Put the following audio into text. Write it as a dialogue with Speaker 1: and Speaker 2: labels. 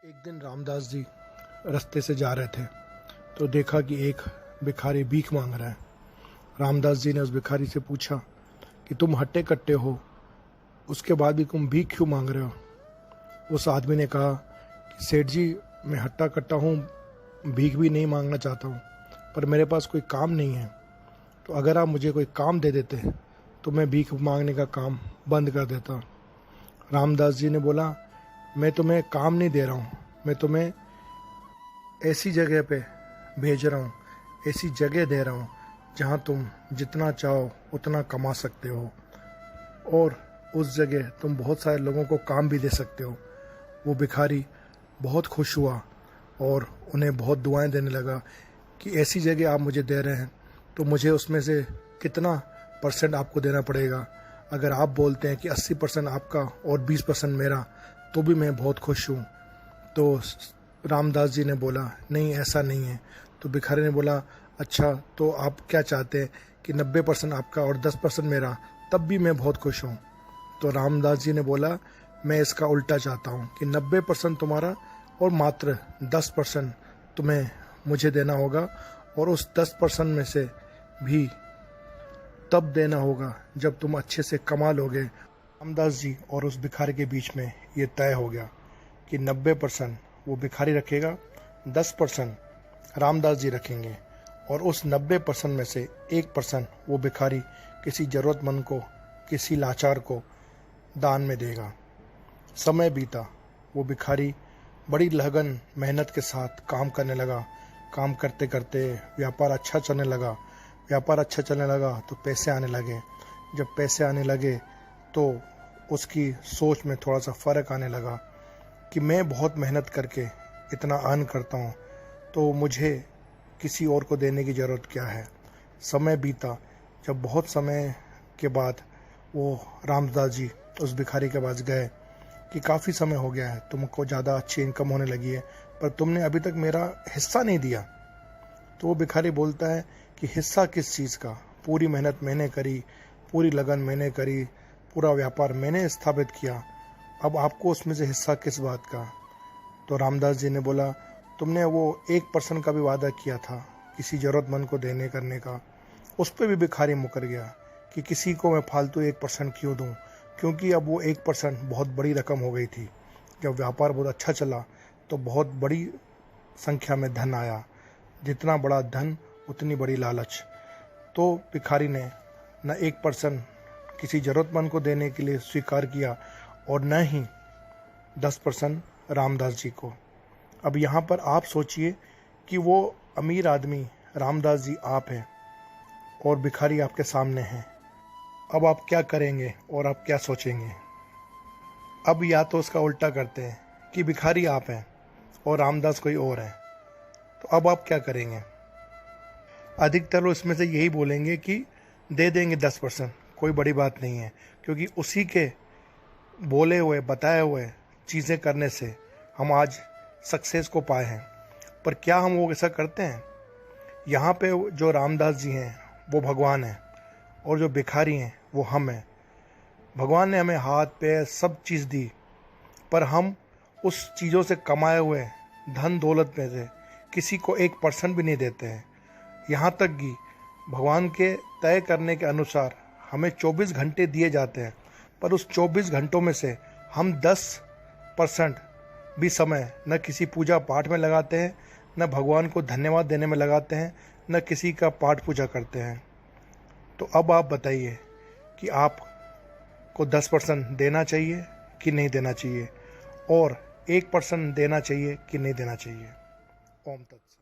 Speaker 1: एक दिन रामदास जी रास्ते से जा रहे थे तो देखा कि एक भिखारी भीख मांग रहा है। रामदास जी ने उस भिखारी से पूछा कि तुम हट्टे कट्टे हो, उसके बाद भी तुम भीख क्यों मांग रहे हो। उस आदमी ने कहा कि सेठ जी, मैं हट्टा कट्टा हूँ, भीख भी नहीं मांगना चाहता हूँ, पर मेरे पास कोई काम नहीं है, तो अगर आप मुझे कोई काम दे देते तो मैं भीख मांगने का काम बंद कर देता। रामदास जी ने बोला, मैं तुम्हें काम नहीं दे रहा हूँ, मैं तुम्हें ऐसी जगह पे भेज रहा हूँ, ऐसी जगह दे रहा हूँ जहाँ तुम जितना चाहो उतना कमा सकते हो और उस जगह तुम बहुत सारे लोगों को काम भी दे सकते हो। वो भिखारी बहुत खुश हुआ और उन्हें बहुत दुआएं देने लगा कि ऐसी जगह आप मुझे दे रहे हैं तो मुझे उसमें से कितना % आपको देना पड़ेगा। अगर आप बोलते हैं कि 80% आपका और 20% मेरा, तो भी मैं बहुत खुश हूँ। तो रामदास जी ने बोला, नहीं ऐसा नहीं है। तो भिखारी ने बोला, अच्छा तो आप क्या चाहते हैं कि 90% आपका और 10% मेरा, तब भी मैं बहुत खुश हूँ। तो रामदास जी ने बोला, मैं इसका उल्टा चाहता हूँ कि 90% तुम्हारा और मात्र 10% तुम्हें मुझे देना होगा, और उस 10% में से भी तब देना होगा जब तुम अच्छे से कमा लोगे। रामदास जी और उस भिखारी के बीच में ये तय हो गया कि 90% वो भिखारी रखेगा, 10% रामदास जी रखेंगे, और उस 90% में से 1% वो भिखारी किसी ज़रूरतमंद को, किसी लाचार को दान में देगा। समय बीता, वो भिखारी बड़ी लगन मेहनत के साथ काम करने लगा। काम करते करते व्यापार अच्छा चलने लगा तो पैसे आने लगे। जब पैसे आने लगे तो उसकी सोच में थोड़ा सा फ़र्क आने लगा कि मैं बहुत मेहनत करके इतना अर्न करता हूँ, तो मुझे किसी और को देने की ज़रूरत क्या है। समय बीता, जब बहुत समय के बाद वो रामदास जी उस भिखारी के पास गए कि काफ़ी समय हो गया है, तुमको ज़्यादा अच्छी इनकम होने लगी है, पर तुमने अभी तक मेरा हिस्सा नहीं दिया। तो वो भिखारी बोलता है कि हिस्सा किस चीज़ का, पूरी मेहनत मैंने करी, पूरी लगन मैंने करी, पूरा व्यापार मैंने स्थापित किया, अब आपको उसमें से हिस्सा किस बात का। तो रामदास जी ने बोला, तुमने वो 1% का भी वादा किया था किसी ज़रूरतमंद को देने करने का, उस पर भी भिखारी मुकर गया कि किसी को मैं फालतू 1% क्यों दूं, क्योंकि अब वो 1% बहुत बड़ी रकम हो गई थी। जब व्यापार बहुत अच्छा चला तो बहुत बड़ी संख्या में धन आया, जितना बड़ा धन उतनी बड़ी लालच। तो भिखारी ने न 1% किसी ज़रूरतमंद को देने के लिए स्वीकार किया और न ही 10% रामदास जी को। अब यहाँ पर आप सोचिए कि वो अमीर आदमी रामदास जी आप हैं और भिखारी आपके सामने हैं। अब आप क्या करेंगे और आप क्या सोचेंगे। अब या तो उसका उल्टा करते हैं कि भिखारी आप हैं और रामदास कोई और है, तो अब आप क्या करेंगे। अधिकतर लोग इसमें से यही बोलेंगे कि दे देंगे 10%, कोई बड़ी बात नहीं है, क्योंकि उसी के बोले हुए बताए हुए चीज़ें करने से हम आज सक्सेस को पाए हैं। पर क्या हम वो ऐसा करते हैं। यहाँ पे जो रामदास जी हैं वो भगवान हैं और जो भिखारी हैं वो हम हैं। भगवान ने हमें हाथ पैर सब चीज़ दी, पर हम उस चीज़ों से कमाए हुए धन दौलत में से किसी को 1% भी नहीं देते हैं। यहाँ तक कि भगवान के तय करने के अनुसार हमें 24 घंटे दिए जाते हैं, पर उस 24 घंटों में से हम 10% भी समय न किसी पूजा पाठ में लगाते हैं, न भगवान को धन्यवाद देने में लगाते हैं, न किसी का पाठ पूजा करते हैं। तो अब आप बताइए कि आपको 10% देना चाहिए कि नहीं देना चाहिए, और 1% देना चाहिए कि नहीं देना चाहिए। ओम तत्सत।